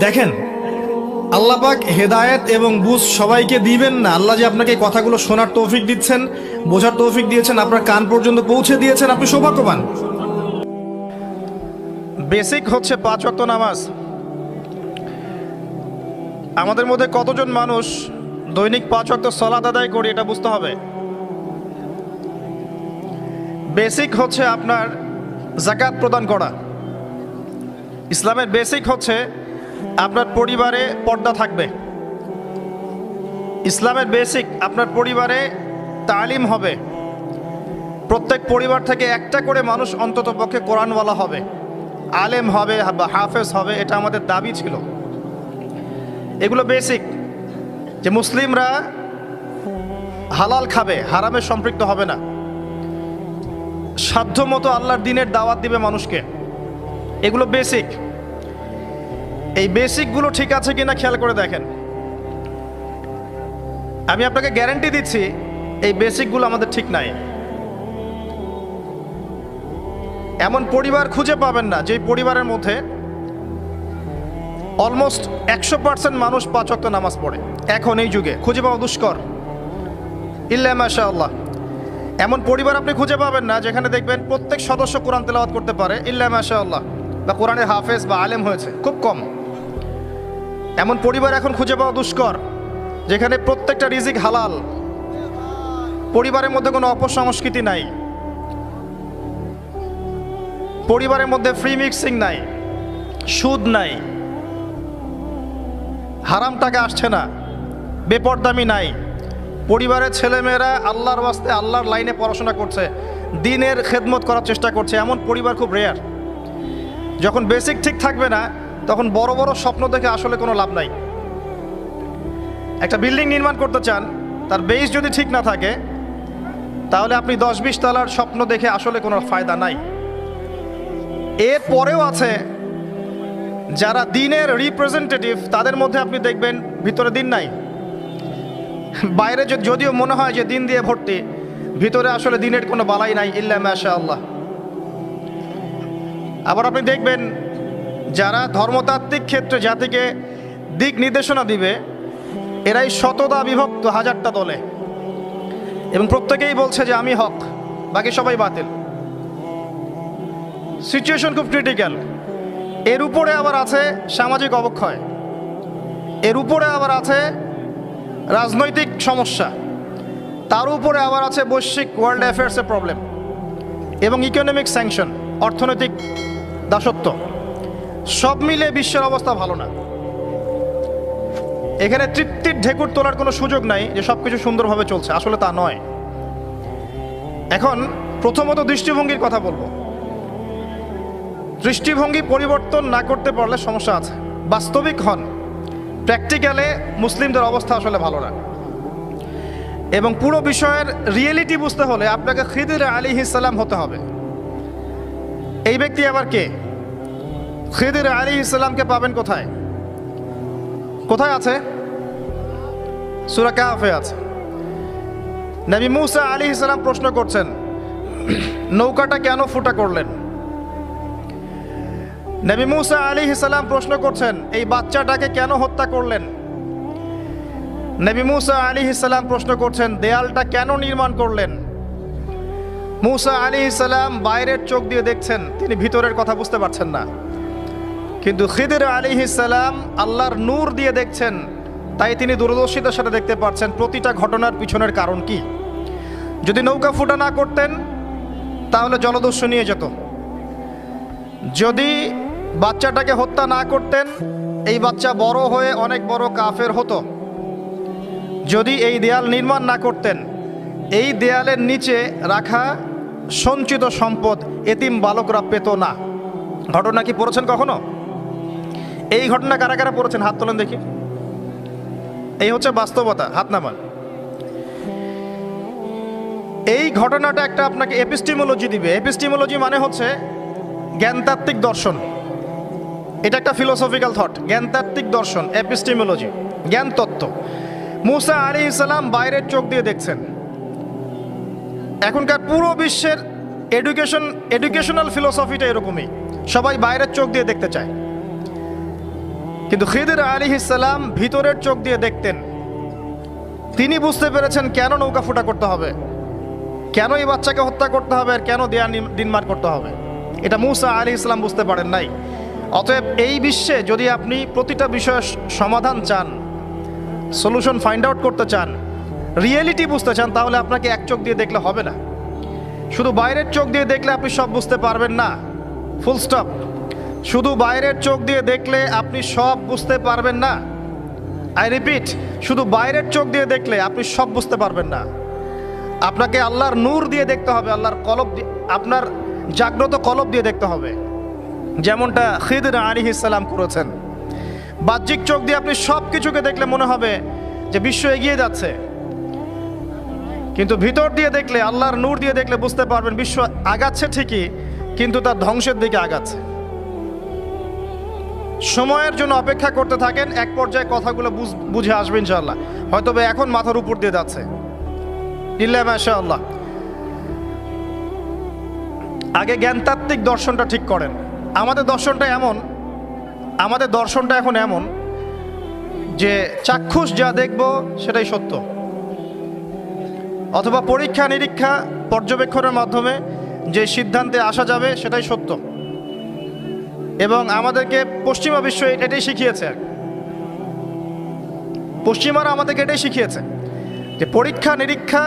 দেখেন, আল্লাহ পাক হেদায়েত এবং বুঝ সবাইকে দিবেন না। আল্লাহ যে আপনাকে এই কথাগুলো শোনার তৌফিক দিচ্ছেন, বোঝার তৌফিক দিয়েছেন, আপনার কান পর্যন্ত পৌঁছে দিয়েছেন, আপনি সৌভাগ্যবান। বেসিক হচ্ছে 5 ওয়াক্ত নামাজ। আমাদের মধ্যে কতজন মানুষ দৈনিক 5 ওয়াক্ত সালাত আদায় করি এটা বুঝতে হবে। বেসিক হচ্ছে আপনার যাকাত প্রদান করা। ইসলামের বেসিক হচ্ছে আপনার পরিবারে পর্দা থাকবে। ইসলামের বেসিক আপনার পরিবারে তালিম হবে। প্রত্যেক পরিবার থেকে একটা করে মানুষ অন্তত পক্ষে কোরআনওয়ালা হবে, আলেম হবে বা হাফেজ হবে, এটা আমাদের দাবি ছিল। এগুলো বেসিক, যে মুসলিমরা হালাল খাবে, হারামে সম্পৃক্ত হবে না, সাধ্য মতো আল্লাহর দ্বীনের দাওয়াত দিবে মানুষকে। এগুলো বেসিক। এই বেসিকগুলো ঠিক আছে কিনা খেয়াল করে দেখেন। আমি আপনাকে গ্যারান্টি দিচ্ছি এই বেসিকগুলো আমাদের ঠিক নাই। এমন পরিবার খুঁজে পাবেন না যে পরিবারের মধ্যে অলমোস্ট 100% মানুষ 5 ওয়াক্ত নামাজ পড়ে। এখন এই যুগে খুঁজে পাওয়া দুষ্কর, ইল্লা মাশাআল্লাহ। এমন পরিবার আপনি খুঁজে পাবেন না যেখানে দেখবেন প্রত্যেক সদস্য কোরআন তেলাওয়াত করতে পারে, ইল্লা মাশাআল্লাহ, বা কোরআনের হাফেজ বা আলেম হয়েছে, খুব কম। এমন পরিবার এখন খুঁজে পাওয়া দুষ্কর যেখানে প্রত্যেকটা রিজিক হালাল, পরিবারের মধ্যে কোনো অপসংস্কৃতি নাই, পরিবারের মধ্যে ফ্রি মিক্সিং নাই, সুদ নাই, হারাম টাকা আসছে না, বেপরদামি নাই। পরিবারের ছেলেমেয়েরা আল্লাহর ওয়াস্তে আল্লাহর লাইনে পড়াশোনা করছে, দ্বীনের খেদমত করার চেষ্টা করছে, এমন পরিবার খুব রেয়ার। যখন বেসিক ঠিক থাকবে না তখন বড় বড় স্বপ্ন দেখে আসলে কোনো লাভ নাই। একটা বিল্ডিং নির্মাণ করতে চান, তার বেস যদি ঠিক না থাকে তাহলে আপনি 10-20 তলার স্বপ্ন দেখে আসলে কোনো ফায়দা নাই। এর পরেও আছে যারা দ্বীনের রিপ্রেজেন্টেটিভ, তাদের মধ্যে আপনি দেখবেন ভিতরে দ্বীন নাই। বাইরে যদিও মনে হয় যে দ্বীন দিয়ে ভর্তি, ভিতরে আসলে দ্বীনের কোনো বালাই নাই, ইল্লা মাশাআল্লাহ। আবার আপনি দেখবেন যারা ধর্মতাত্ত্বিক ক্ষেত্রে জাতিকে দিক নির্দেশনা দিবে, এরাই শতদা বিভক্ত, 1000টা দলে, এবং প্রত্যেকেই বলছে যে আমি হক, বাকি সবাই বাতিল। সিচুয়েশন খুব ক্রিটিক্যাল। এর উপরে আবার আছে সামাজিক অবক্ষয়, এর উপরে আবার আছে রাজনৈতিক সমস্যা, তার উপরে আবার আছে বৈশ্বিক ওয়ার্ল্ড অ্যাফেয়ার্সের প্রবলেম এবং ইকোনমিক স্যাংশন, অর্থনৈতিক দাসত্ব। সব মিলে বিশ্বের অবস্থা ভালো না। এখানে তৃপ্তির ঢেকুর তোলার কোনো সুযোগ নাই যে সব কিছু সুন্দরভাবে চলছে, আসলে তা নয়। এখন প্রথমত দৃষ্টিভঙ্গির কথা বলবো। দৃষ্টিভঙ্গি পরিবর্তন না করতে পারলে সমস্যা আছে। বাস্তবিক হন, প্র্যাকটিক্যালে মুসলিমদের অবস্থা আসলে ভালো না। এবং পুরো বিষয়ের রিয়েলিটি বুঝতে হলে আপনাকে খিদির আলাইহিস সালাম হতে হবে। এই ব্যক্তি আবার কে? খিদির আলাইহিস সালামকে পাবেন কোথায়? কোথায় আছে? সূরা কাহফে আছে। নবী মুসা আলাইহিস সালাম প্রশ্ন করছেন, নৌকাটা কেন ফুটা করলেন? নবী মুসা আলাইহিস সালাম প্রশ্ন করছেন, এই বাচ্চাটাকে কেন হত্যা করলেন? নবী মুসা আলাইহিস সালাম প্রশ্ন করছেন, দেয়ালটা কেন নির্মাণ করলেন? মুসা আলাইহিস সালাম বাইরের চোখ দিয়ে দেখছেন, তিনি ভিতরের কথা বুঝতে পারছেন না। কিন্তু খিদির আলাইহিস সালাম আল্লাহর নূর দিয়ে দেখছেন, তাই তিনি দূরদর্শিতার সাথে দেখতে পাচ্ছেন প্রতিটা ঘটনার পিছনের কারণ কি। যদি নৌকা ফুটা না করতেন তাহলে জলদস্যু নিয়ে যেত। যদি বাচ্চাটাকে হত্যা না করতেন, এই বাচ্চা বড় হয়ে অনেক বড় কাফের হতো। যদি এই দেয়াল নির্মাণ না করতেন, এই দেয়ালের নিচে রাখা সঞ্চিত সম্পদ এতিম বালকরা পেত না। ঘটনা কি পড়েছেন কখনো? এই ঘটনা কারা কারা পড়েছেন? হাত তোলেন দেখি। এই হচ্ছে বাস্তবতা, হাত নামান। এই ঘটনাটা একটা আপনাকে এপিস্টিমোলজি দিবে। এপিস্টিমোলজি মানে হচ্ছে জ্ঞানতাত্ত্বিক দর্শন। এটা একটা ফিলোসফিক্যাল থট, জ্ঞানতাত্ত্বিক দর্শন, এপিস্টিমোলজি, জ্ঞান তত্ত্ব। মুসা আলাইহিস সালাম বাইরের চোখ দিয়ে দেখছেন। এখনকার পুরো বিশ্বের এডুকেশনাল ফিলোসফিটা এরকমই, সবাই বাইরের চোখ দিয়ে দেখতে চায়। কিন্তু খিদির আলাইহিস সালাম ভিতরের চোখ দিয়ে দেখতেন। তিনি বুঝতে পেরেছেন কেন নৌকা ফুটা করতে হবে, কেন এই বাচ্চাকে হত্যা করতে হবে, আর কেন দেয়া দিনমার করতে হবে। এটা মূসা আলাইহিস সালাম বুঝতে পারেন নাই। অতএব এই বিশ্বে যদি আপনি প্রতিটা বিষয়ের সমাধান চান, সলিউশন ফাইন্ড আউট করতে চান, রিয়েলিটি বুঝতে চান, তাহলে আপনাকে এক চোখ দিয়ে দেখলে হবে না। শুধু বাইরের চোখ দিয়ে দেখলে আপনি সব বুঝতে পারবেন না, ফুল স্টপ। শুধু বাইরের চোখ দিয়ে দেখলে আপনি সব বুঝতে পারবেন না। আই রিপিট, শুধু বাইরের চোখ দিয়ে দেখলে আপনি সব বুঝতে পারবেন না। আপনাকে আল্লাহর নূর দিয়ে দেখতে হবে, আল্লাহর কলব, আপনার জাগ্রত কলব দিয়ে দেখতে হবে, যেমনটা খিদির আলাইহিস সালাম করেছেন। বাহ্যিক চোখ দিয়ে আপনি সব কিছুকে দেখলে মনে হবে যে বিশ্ব এগিয়ে যাচ্ছে, কিন্তু ভিতর দিয়ে দেখলে, আল্লাহর নূর দিয়ে দেখলে বুঝতে পারবেন বিশ্ব আগাচ্ছে ঠিকই, কিন্তু তার ধ্বংসের দিকে আগাচ্ছে। সময়ের জন্য অপেক্ষা করতে থাকেন, এক পর্যায়ে কথাগুলো বুঝে আসবে ইনশাআল্লাহ। হয়তো এখন মাথার উপর দিয়ে যাচ্ছে, ইল্লা মাশাআল্লাহ। আগে জ্ঞানতাত্ত্বিক দর্শনটা ঠিক করেন। আমাদের দর্শনটা এখন এমন যে চাক্ষুষ যা দেখব সেটাই সত্য, অথবা পরীক্ষা নিরীক্ষা পর্যবেক্ষণের মাধ্যমে যে সিদ্ধান্তে আসা যাবে সেটাই সত্য। এবং আমাদেরকে পশ্চিমা বিশ্ব এটাই শিখিয়েছে, পশ্চিমারা আমাদেরকে এটাই শিখিয়েছে যে পরীক্ষা নিরীক্ষা,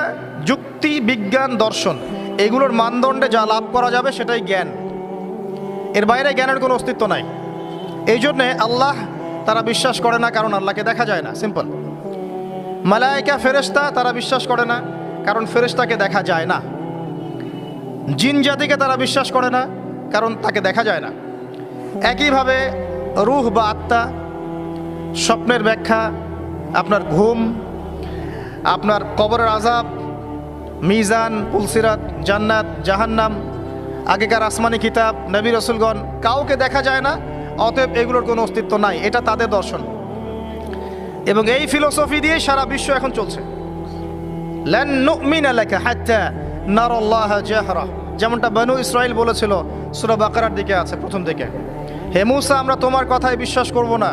যুক্তি, বিজ্ঞান, দর্শন, এগুলোর মানদণ্ডে যা লাভ করা যাবে সেটাই জ্ঞান। এর বাইরে জ্ঞানের কোনো অস্তিত্ব নাই। এই জন্যে আল্লাহ তারা বিশ্বাস করে না, কারণ আল্লাহকে দেখা যায় না, সিম্পল। মালায়েকা, ফেরেশতা তারা বিশ্বাস করে না, কারণ ফেরেশতাকে দেখা যায় না। জিন জাতিকে তারা বিশ্বাস করে না, কারণ তাকে দেখা যায় না। একইভাবে রূহ বা আত্মা, স্বপ্নের ব্যাখ্যা, আপনার ঘুম, আপনার কবরের আযাব, মিজান, পুলসিরাত, জান্নাত, জাহান্নাম, আগেকার আসমানি কিতাব, নবী রাসূলগণ, কাউকে দেখা যায় না, অতএব এগুলোর কোনো অস্তিত্ব নাই। এটা তাদের দর্শন, এবং এই ফিলোসফি দিয়ে সারা বিশ্ব এখন চলছে। লান নুমিনা লাকা হাত্তা নারাল্লাহা জাহরা, যেমনটা বনু ইসরাইল বলেছিল, সূরা বাকারার দিকে আছে প্রথম দিকে, হে মূসা, আমরা তোমার কথায় বিশ্বাস করব না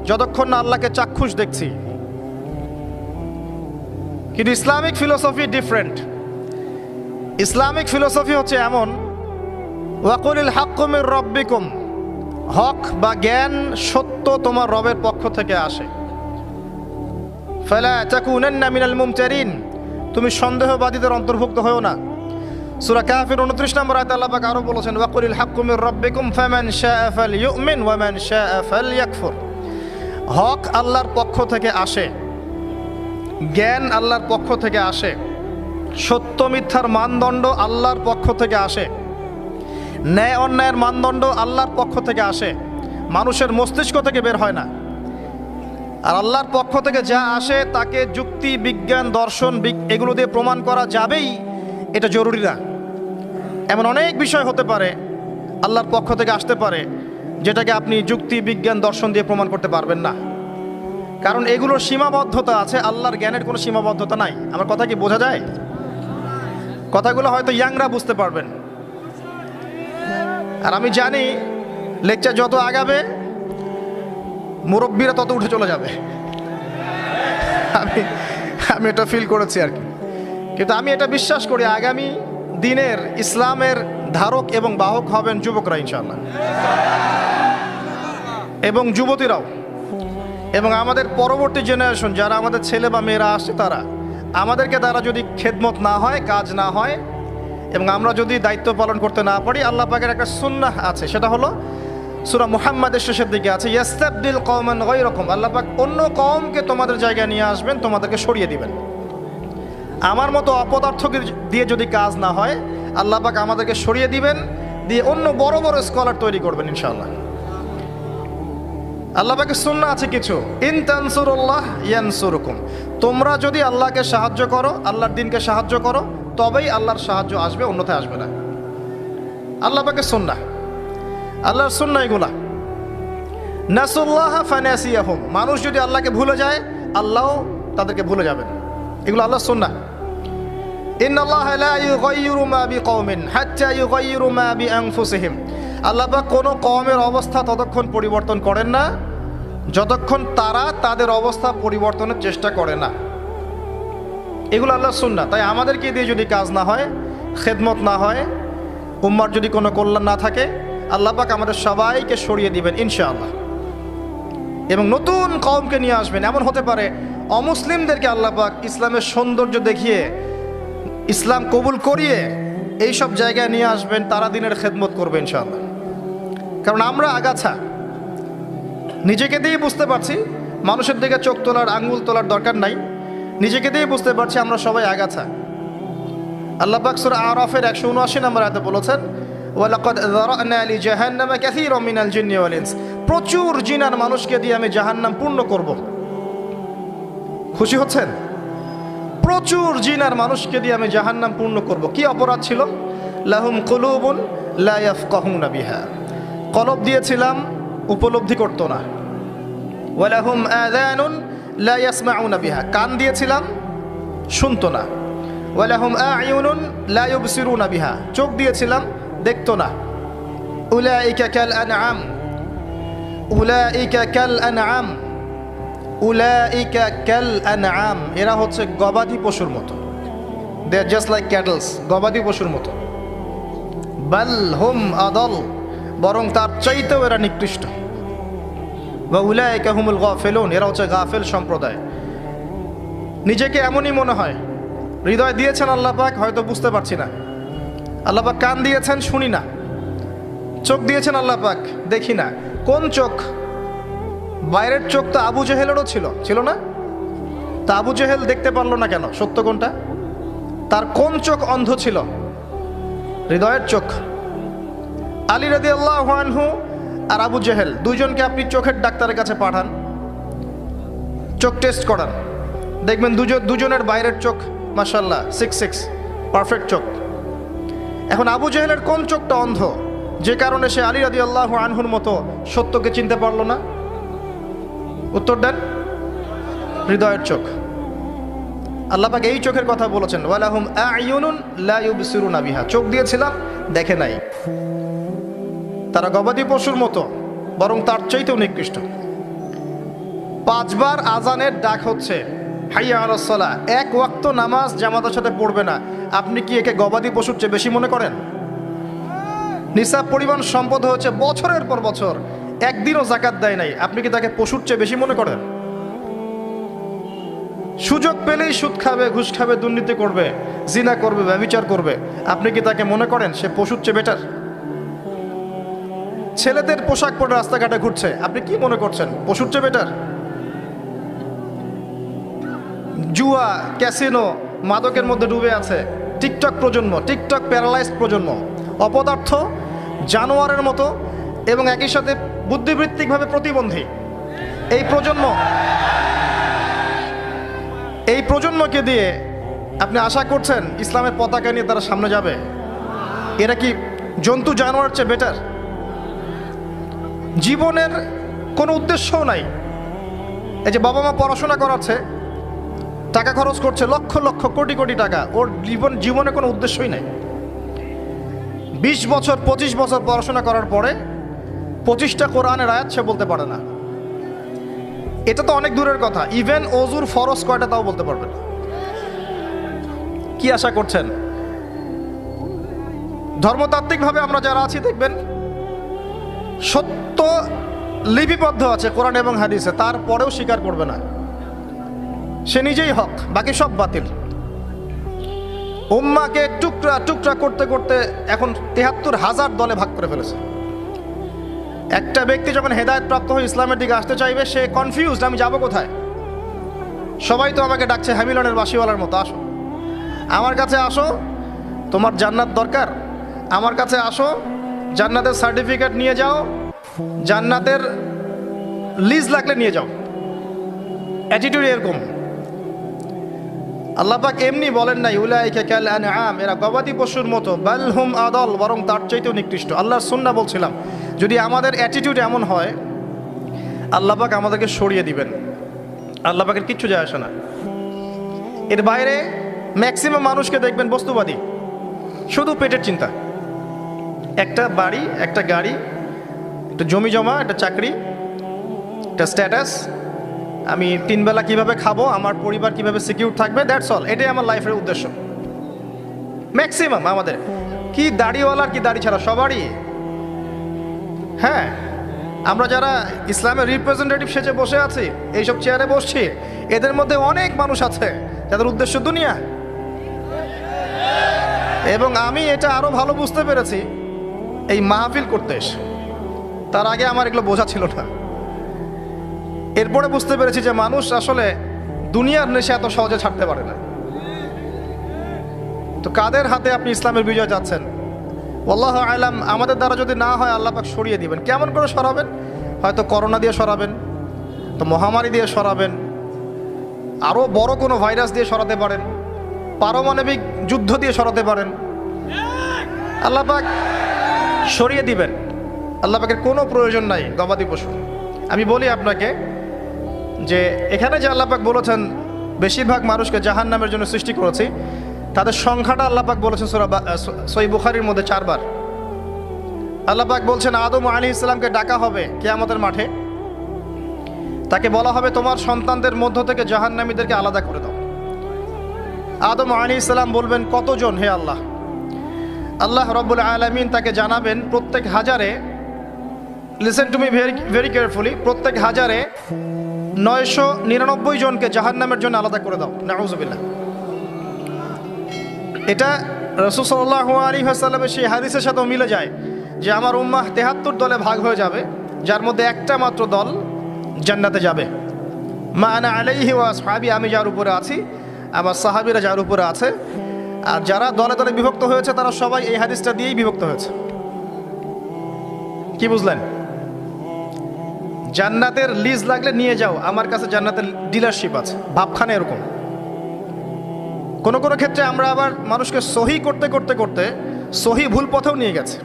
যতক্ষণ না আল্লাহকে চাক্ষুষ দেখছি। কিন্তু Islamic philosophy different. Islamic philosophy হচ্ছে এমন, ওয়াকুলিল হাক্কু মির রাব্বিকুম, হক বা জ্ঞান, সত্য তোমার রবের পক্ষ থেকে আসে। ফালা তাকুনান্না মিনাল মুমতারিন, তুমি সন্দেহবাদীদের অন্তর্ভুক্ত হও না। সূরা কাফির 29 নম্বর আয়াতে আল্লাহ পাক আরো বলেছেন, ওয়াকুলিল হাক্কু মির রাব্বিকুম ফামান শাআ ফালইউমিন ওয়া মান শাআ ফালইয়াকফুর। হক আল্লাহর পক্ষ থেকে আসে, জ্ঞান আল্লাহর পক্ষ থেকে আসে, সত্য মিথ্যার মানদণ্ড আল্লাহর পক্ষ থেকে আসে, ন্যায় অন্যায়ের মানদণ্ড আল্লাহর পক্ষ থেকে আসে, মানুষের মস্তিষ্ক থেকে বের হয় না। আর আল্লাহর পক্ষ থেকে যা আসে তাকে যুক্তি, বিজ্ঞান, দর্শন এগুলো দিয়ে প্রমাণ করা যাবেই, এটা জরুরি না। এমন অনেক বিষয় হতে পারে আল্লাহর পক্ষ থেকে আসতে পারে যেটাকে আপনি যুক্তি, বিজ্ঞান, দর্শন দিয়ে প্রমাণ করতে পারবেন না, কারণ এগুলোর সীমাবদ্ধতা আছে, আল্লাহর জ্ঞানের কোনো সীমাবদ্ধতা নাই। আমার কথা কি বোঝা যায়? কথাগুলো হয়তো ইয়াংরা বুঝতে পারবেন, আর আমি জানি লেকচার যত আগাবে মুরব্বীরা তত উঠে চলে যাবে। আমি এটা ফিল করেছি আর কি। কিন্তু আমি এটা বিশ্বাস করি, আগামী দিনের ইসলামের ধারক এবং বাহক হবেন যুবকরা ইনশাআল্লাহ, এবং যুবতীরাও, এবং আমাদের পরবর্তী জেনারেশন যারা আমাদের ছেলে বা মেয়েরা আসছে, তারা আমাদেরকে দ্বারা যদি খেদমত না হয়, কাজ না হয়, এবং আমরা যদি দায়িত্ব পালন করতে না পারি, আল্লাহ পাকের একটা সুন্নাহ আছে, সেটা হলো সূরা মুহাম্মাদের শেষের দিকে আছে, ইয়াস্তাবদিল কওমান গায়রাকুম, আল্লাহ পাক অন্য কওমকে তোমাদের জায়গায় নিয়ে আসবেন, তোমাদেরকে সরিয়ে দিবেন। আমার মতো অপদার্থকে দিয়ে যদি কাজ না হয়, আল্লাহ পাক আমাদেরকে সরিয়ে দিবেন, দিয়ে অন্য বড় বড় স্কলার তৈরি করবেন ইনশাআল্লাহ। আল্লাহ পাকের সুন্নাহ আছে কিছু, ইন তানসুরুল্লাহ ইয়ানসুরুকুম, তোমরা যদি আল্লাহকে সাহায্য করো, আল্লাহর দ্বীনকে সাহায্য করো, তবেই আল্লাহর সাহায্য আসবে, অন্যথায় আসবে না। আল্লাহ পাকের সুন্নাহ, আল্লাহর সুন্নাহ এগুলা। নাসুল্লাহ ফানাসিয়াহুম, মানুষ যদি আল্লাহকে ভুলে যায়, আল্লাহ তাদেরকে ভুলে যাবেন, এগুলো আল্লাহর সুন্নাহ। ইন্নাল্লাহা লা ইউগাইয়িরু মা বিকওমিন হাত্তা ইউগাইয়িরু মা বিআনফুসিহিম, আল্লাহ পাক কোনো কওমের অবস্থা ততক্ষণ পরিবর্তন করেন না যতক্ষণ তারা তাদের অবস্থা পরিবর্তনের চেষ্টা করে না। এগুলো আল্লাহর সুন্নাহ। তাই আমাদেরকে দিয়ে যদি কাজ না হয়, খেদমত না হয়, উম্মার যদি কোনো কল্যাণ না থাকে, আল্লাহ পাক আমাদের সবাইকে সরিয়ে দিবেন ইনশাআল্লাহ, এবং নতুন কওমকে নিয়ে আসবেন। এমন হতে পারে অমুসলিমদেরকে আল্লাহ পাক ইসলামের সৌন্দর্য দেখিয়ে, ইসলাম কবুল করিয়ে এইসব জায়গায় নিয়ে আসবেন, তারা দিনের খেদমত করবে ইনশাআল্লাহ। কারণ আমরা আগাছা, নিজেকে দিয়ে বুঝতে পারছি, মানুষের দিকে চোখ তোলার, আঙ্গুল তোলার দরকার নাই, নিজেকে দিয়ে বুঝতে পারছি আমরা সবাই আগাছা। আল্লাহ পাক সূরা আরাফের 179 নম্বর আয়াতে বলেছেন, ওয়ালাকাদ যারানা লিজাহান্নামা কাসীরাম মিনাল জিন্নি ওয়াল ইনস, প্রচুর জিন আর মানুষকে দিয়ে আমি জাহান্নাম পূর্ণ করব। খুশি হচ্ছেন? প্রচুর জিন আর মানুষকে দিয়ে আমি জাহান্নাম পূর্ণ করব। কি অপরাধ ছিল? লাহুম কুলুবুন লা ইয়াফকাহুনা বিহা, কলব দিয়েছিলাম উপলব্ধি করতো না। ওয়ালাহুম আযানুন লা ইয়াসমাউনা বিহা, কান দিয়েছিলাম শুনতো না। ওয়ালাহুম আ'য়ুনুন লা ইউবসিরুনা বিহা, চোখ দিয়েছিলাম দেখতো না। উলাইকা কাল আনআম, উলাইকা কাল আনআম, উলাইকা কাল আনআম, এরা হচ্ছে গবাদি পশুর মতো। দে আর জাস্ট লাইক ক্যাটলস, গবাদি পশুর মতো। বাল হুম আদল, বরং তার চাইতেও এরা নিকৃষ্ট। ওয়া উলাইকা হুমুল গাফিলুন, এরা হচ্ছে গাফেল সম্প্রদায়। নিজেকে এমনই মনে হয়, হৃদয় দিয়েছেন আল্লাহ পাক, হয়তো বুঝতে পারছি না। আল্লাহ পাক কান দিয়েছেন, শুনি না। চোখ দিয়েছেন আল্লাহ পাক, দেখি না। কোন চোখ? বাইরের চোখ তো আবু জেহেলেরও ছিল না? তা আবু জেহেল দেখতে পারলো না কেন? সত্য কোনটা? তার কোন চোখ অন্ধ ছিল? হৃদয়ের চোখ। আলী রাদিয়াল্লাহু আনহু আর আবু জেহেল, দুইজনকে আপনি চোখের ডাক্তারের কাছে পাঠান, চোখ টেস্ট করান, দেখবেন দুজনের বাইরের চোখ মাশাআল্লাহ 6 পারফেক্ট চোখ। এখন আবু জেহেলের কোন চোখটা অন্ধ, যে কারণে সে আলী রাদিয়াল্লাহু আনহুর মতো সত্যকে চিনতে পারলো না? উত্তর দেন। হৃদয়ের চোখ। আল্লাহ পাক এই চোখের কথা বলেছেন, ওয়ালাহুম আ'য়ুনুন লা ইউবসিরুনা বিহা, চোখ দিয়েছিলাম দেখে নাই। তারা গবাদি পশুর মতো, বরং তার চাইতেও নিকৃষ্ট। 5 বার আজানের ডাক হচ্ছে হাইয়া আলাস সালাহ, এক ওয়াক্ত নামাজ জামাতের সাথে পড়বে না, আপনি কি একে গবাদি পশুর চেয়ে বেশি মনে করেন? নিসাব পরিমাণ সম্পদ হচ্ছে বছরের পর বছর, একদিনও যাকাত দেয় নাই, আপনি কি তাকে পশুর চেয়ে বেশি মনে করেন? সুযোগ পেলেই সুদ খাবে, ঘুষ খাবে, দুর্নীতি করবে, জিনা করবে, ব্যভিচার করবে, আপনি কি তাকে মনে করেন সে পশুর চেয়ে বেটার? ছেলেদের পোশাক পরে রাস্তাঘাটে ঘুরছে, আপনি কি মনে করছেন পশুর চেয়ে বেটার? জুয়া, ক্যাসিনো, মাদকের মধ্যে ডুবে আছে টিকটক প্রজন্ম, টিকটক প্যারালাইজড প্রজন্ম, অপদার্থ, জানোয়ারের মতো এবং একই সাথে বুদ্ধিবৃত্তিকভাবে প্রতিবন্ধী। এই প্রজন্মকে দিয়ে আপনি আশা করছেন ইসলামের পতাকা নিয়ে তারা সামনে যাবে? এরা কি জন্তু জানোয়ারের চেয়ে বেটার? জীবনের কোনো উদ্দেশ্যও নাই। এই যে বাবা মা পড়াশোনা করাচ্ছে, টাকা খরচ করছে লক্ষ লক্ষ কোটি কোটি টাকা, ওর জীবনে কোনো উদ্দেশ্যই নাই। 20 বছর 25 বছর পড়াশোনা করার পরে 25টা কোরআনের আয়াত সে বলতে পারে না। এটা তো অনেক দূরের কথা, ইভেন ওযুর ফরজ কয়টা তাও বলতে পারবে না। কি আশা করছেন? ধর্মতাত্ত্বিকভাবে আমরা যারা আছি দেখবেন সত্য লিপিবদ্ধ আছে কোরআন এবং হাদিসে, তারপরেও স্বীকার করবে না। সে নিজেই হক, বাকি সব বাতিল। উম্মাকে টুকরা টুকরা করতে করতে এখন 73,000 দলে ভাগ করে ফেলেছে। একটা ব্যক্তি যখন হেদায়েত প্রাপ্ত হয়ে ইসলামের দিকে আসতে চাইবে, সে কনফিউজড, আমি যাব কোথায়? সবাই তো আমাকে ডাকছে হ্যামিলনের বাসিওয়ালার মতো, আসো আমার কাছে, আসো তোমার জান্নাত দরকার, আমার কাছে আসো, জান্নাতের সার্টিফিকেট নিয়ে যাও, জান্নাতের লিজ লাগলে নিয়ে যাও। অ্যাটিটিউড এরকম। আল্লাহ পাক এমনি বলেন নাই উলাইকা কাল আনআম, এরা গবাদি পশুর মতো, বাল হুম আদল, বরং তার চাইতেও নিকৃষ্ট। আল্লাহর সুন্নাহ বলছিলাম, যদি আমাদের অ্যাটিটিউড এমন হয়, আল্লাহ পাক আমাদেরকে সরিয়ে দিবেন। আল্লাহ পাকের কিচ্ছু যায় আসে না। এর বাইরে ম্যাক্সিমাম মানুষকে দেখবেন বস্তুবাদী, শুধু পেটের চিন্তা। একটা বাড়ি, একটা গাড়ি, একটা জমি জমা, একটা চাকরি, একটা স্ট্যাটাস, আমি 3 বেলা কিভাবে খাবো, আমার পরিবার কিভাবে সিকিউর থাকবে, দ্যাটস অল। এটাই আমার লাইফের উদ্দেশ্য। ম্যাক্সিমাম আমাদের, কি দাড়িওয়ালার কি দাড়ি ছাড়া, সবারই। হ্যাঁ, আমরা যারা ইসলামের রিপ্রেজেন্টেটিভ সেজে বসে আছি, এইসব চেয়ারে বসছি, এদের মধ্যে অনেক মানুষ আছে যাদের উদ্দেশ্য দুনিয়া। এবং আমি এটা আরো ভালো বুঝতে পেরেছি এই মাহফিল করতে এসে। তার আগে আমার এগুলো বোঝা ছিল না। এরপরে বুঝতে পেরেছি যে মানুষ আসলে দুনিয়ার নেশে এত সহজে ছাড়তে পারে না। তো কাদের হাতে আপনি ইসলামের বিজয় যাচ্ছেন? আল্লাহু আ'লাম। আমাদের দ্বারা যদি না হয়, আল্লাহ পাক সরিয়ে দিবেন। কেমন করে সরাবেন? হয়তো করোনা দিয়ে সরাবেন, তো মহামারী দিয়ে সরাবেন, আরও বড় কোনো ভাইরাস দিয়ে সরাতে পারেন, পারমাণবিক যুদ্ধ দিয়ে সরাতে পারেন। আল্লাহ পাক সরিয়ে দিবেন। আল্লাহ পাকের কোনো প্রয়োজন নাই গবাদি পশু। আমি বলি আপনাকে যে এখানে যে আল্লাহ পাক বলেছেন বেশিরভাগ মানুষকে জাহান্নামের জন্য সৃষ্টি করেছি, তাদের সংখ্যাটা আল্লাহ পাক বলেছেন সূরা সহিহ বুখারীর মধ্যে 4 বার। আল্লাহ পাক বলছেন আদম আলাইহিস সালামকে ডাকা হবে কিয়ামতের মাঠে, তাকে বলা হবে তোমার সন্তানদের মধ্য থেকে জাহান্নামীদেরকে আলাদা করে দাও। আদম আলাইহিস সালাম বলবেন কতজন হে আল্লাহ? আল্লাহ রাব্বুল আলামিন তাকে জানাবেন প্রত্যেক হাজারে, listen to me very carefully, প্রত্যেক হাজারে 999 জনকে জাহান্নামের জন্য আলাদা করে দাও। নাউযুবিল্লাহ। এটা রাসূল সাল্লাল্লাহু আলাইহি ওয়াসাল্লামের সেই হাদিসের সাথেও মিলে যায় যে আমার উম্মাহ 73 দলে ভাগ হয়ে যাবে, যার মধ্যে একটা মাত্র দল জান্নাতে যাবে। মা আনা আলাইহি ওয়া আসহাবি, আমি যার উপরে আছি, আমার সাহাবীরা যার উপরে আছে। আর যারা দলে দলে বিভক্ত হয়েছে তারা সবাই এই হাদিসটা দিয়েই বিভক্ত হয়েছে। কি বুঝলেন? জান্নাতের লিজ লাগলে নিয়ে যাও, আমার কাছে জান্নাতের ডিলারশিপ আছে, ভাবখানে এরকম। কোনো কোনো ক্ষেত্রে আমরা আবার মানুষকে সহি করতে করতে করতে সহি ভুল পথেও নিয়ে গেছে।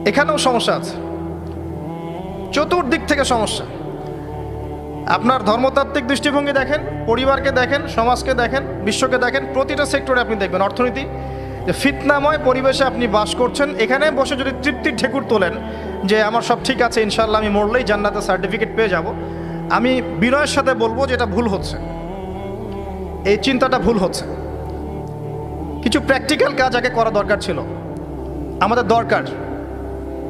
এখানেও সমস্যা আছে, চতুর্দিক থেকে সমস্যা। আপনার ধর্মতাত্ত্বিক দৃষ্টিভঙ্গি দেখেন, পরিবারকে দেখেন, সমাজকে দেখেন, বিশ্বকে দেখেন, প্রতিটা সেক্টরে আপনি দেখবেন অর্থনীতি, যে ফিতনাময় পরিবেশে আপনি বাস করছেন। এখানে বসে যদি তৃপ্তির ঢেকুর তোলেন যে আমার সব ঠিক আছে, ইনশাল্লাহ আমি মরলেই জান্নাতের সার্টিফিকেট পেয়ে যাব, আমি বিনয়ের সাথে বলবো যে এটা ভুল হচ্ছে, এই চিন্তাটা ভুল হচ্ছে। কিছু প্র্যাকটিক্যাল কাজ আগে করা দরকার ছিল, আমাদের দরকার।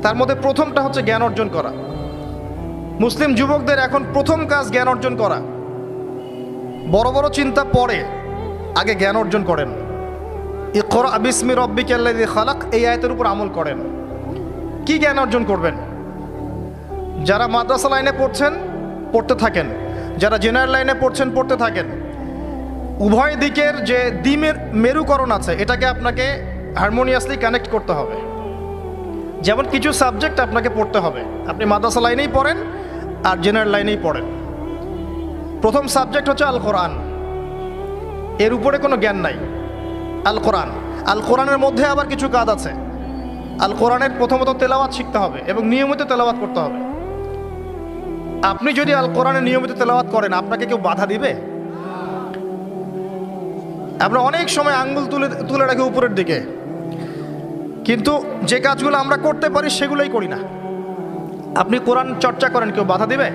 তার মধ্যে প্রথমটা হচ্ছে জ্ঞান অর্জন করা। মুসলিম যুবকদের এখন প্রথম কাজ জ্ঞান অর্জন করা। বড় বড় চিন্তা পরে, আগে জ্ঞান অর্জন করেন। ইকরা বিসমি রাব্বিকাল্লাযী খালাক, এই আয়াতের উপর আমল করেন। কি জ্ঞান অর্জন করবেন? যারা মাদ্রাসা লাইনে পড়ছেন পড়তে থাকেন, যারা জেনারেল লাইনে পড়ছেন পড়তে থাকেন। উভয় দিকের যে মেরুকরণ আছে, এটাকে আপনাকে হারমোনিয়াসলি কানেক্ট করতে হবে। যেমন কিছু সাবজেক্ট আপনাকে পড়তে হবে, আপনি মাদ্রাসা লাইনেই পড়েন আর জেনারেল লাইনেই পড়েন। প্রথম সাবজেক্ট হচ্ছে আল কোরআন, এর উপরে কোনো জ্ঞান নাই। আল কোরআন, আল কোরআনের মধ্যে আবার কিছু কাজ আছে। আল কোরআনের প্রথমত তেলাওয়াত শিখতে হবে এবং নিয়মিত তেলাওয়াত করতে হবে। আপনি যদি আল কোরআনে নিয়মিত তেলাওয়াত করেন, আপনাকে কেউ বাধা দিবে? আমরা অনেক সময় আঙ্গুল তুলে রাখি উপরের দিকে, কিন্তু যে কাজগুলো আমরা করতে পারি সেগুলোই করি না। আপনি কোরআন চর্চা করেন, কেউ বাধা দিবে?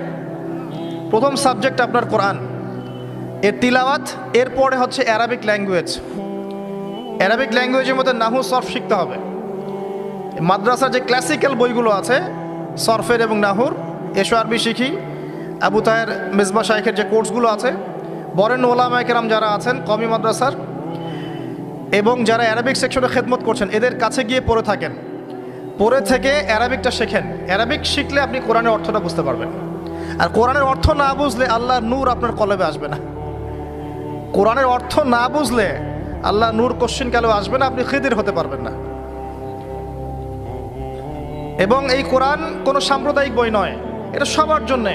প্রথম সাবজেক্ট আপনার কোরআন, এর তিলাওয়াত। এরপরে হচ্ছে অ্যারাবিক ল্যাঙ্গুয়েজ। অ্যারাবিক ল্যাঙ্গুয়েজের মধ্যে নাহু সরফ শিখতে হবে। মাদ্রাসার যে ক্লাসিক্যাল বইগুলো আছে সরফের এবং নাহুর, এসো আরবি শিখি, আবু তাহের মেজবা শাইখের যে কোর্সগুলো আছে, বরেণ্য ওলামায়ে কেরাম যারা আছেন কওমি মাদ্রাসার এবং যারা অ্যারাবিক সেকশনে খেদমত করছেন, এদের কাছে গিয়ে পড়ে থাকেন। পড়ে থেকে অ্যারাবিকটা শেখেন। অ্যারাবিক শিখলে আপনি কোরআনের অর্থটা বুঝতে পারবেন। আর কোরআনের অর্থ না বুঝলে আল্লাহর নূর আপনার কলবে আসবে না। কোরআনের অর্থ না বুঝলে আল্লাহ নূর কোশ্চিন কালেও আসবে না, আপনি খিদির হতে পারবেন না। এবং এই কোরআন কোনো সাম্প্রদায়িক বই নয়, এটা সবার জন্যে।